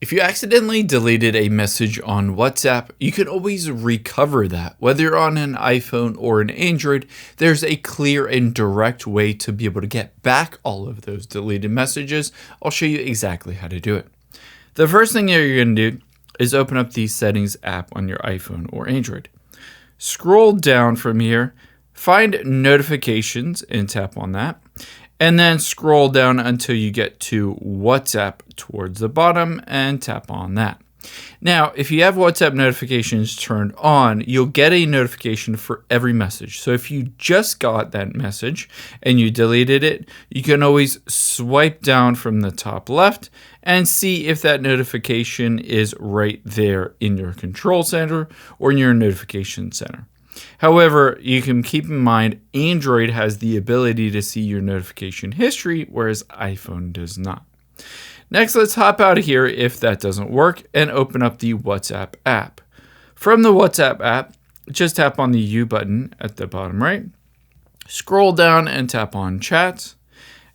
If you accidentally deleted a message on WhatsApp, you can always recover that. Whether you're on an iPhone or an Android, there's a clear and direct way to be able to get back all of those deleted messages. I'll show you exactly how to do it. The first thing that you're going to do is open up the Settings app on your iPhone or Android. Scroll down from here, find Notifications and tap on that. And then scroll down until you get to WhatsApp towards the bottom and tap on that. Now, if you have WhatsApp notifications turned on, you'll get a notification for every message. So if you just got that message and you deleted it, you can always swipe down from the top left and see if that notification is right there in your control center or in your notification center. However, you can keep in mind Android has the ability to see your notification history, whereas iPhone does not. Next, let's hop out of here if that doesn't work and open up the WhatsApp app. From the WhatsApp app, just tap on the U button at the bottom right, scroll down and tap on Chat,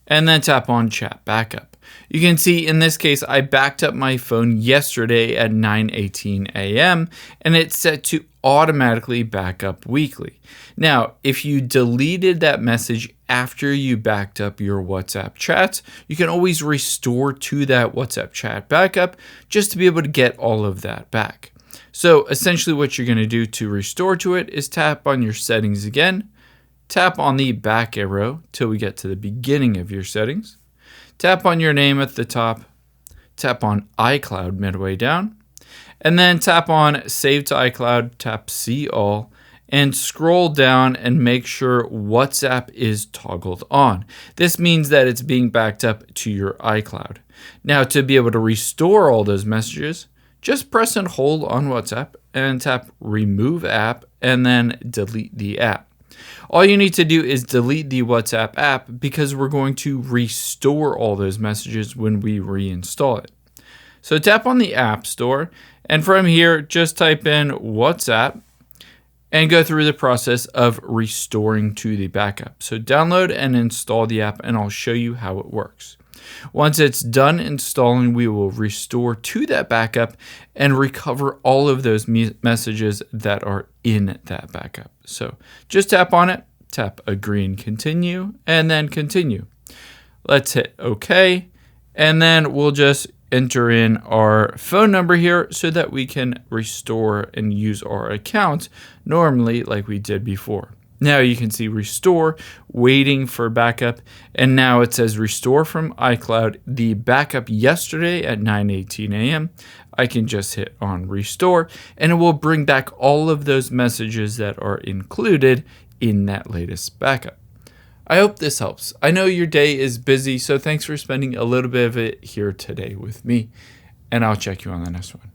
and then tap on Chat Backup. You can see in this case, I backed up my phone yesterday at 9:18 a.m. and it's set to automatically back up weekly. Now, if you deleted that message after you backed up your WhatsApp chats, you can always restore to that WhatsApp chat backup just to be able to get all of that back. So essentially what you're going to do to restore to it is tap on your settings again, tap on the back arrow till we get to the beginning of your settings, tap on your name at the top, tap on iCloud midway down, and then tap on Save to iCloud, tap See All, and scroll down and make sure WhatsApp is toggled on. This means that it's being backed up to your iCloud. Now, to be able to restore all those messages, just press and hold on WhatsApp and tap Remove App and then delete the app. All you need to do is delete the WhatsApp app because we're going to restore all those messages when we reinstall it. So tap on the App Store, and from here, just type in WhatsApp and go through the process of restoring to the backup. So download and install the app, and I'll show you how it works. Once it's done installing, we will restore to that backup and recover all of those messages that are in that backup. So just tap on it, tap Agree and Continue, and then Continue. Let's hit OK, and then we'll just enter in our phone number here so that we can restore and use our account normally like we did before. Now you can see restore, waiting for backup, and now it says restore from iCloud, the backup yesterday at 9:18 a.m. I can just hit on restore, and it will bring back all of those messages that are included in that latest backup. I hope this helps. I know your day is busy, so thanks for spending a little bit of it here today with me, and I'll check you on the next one.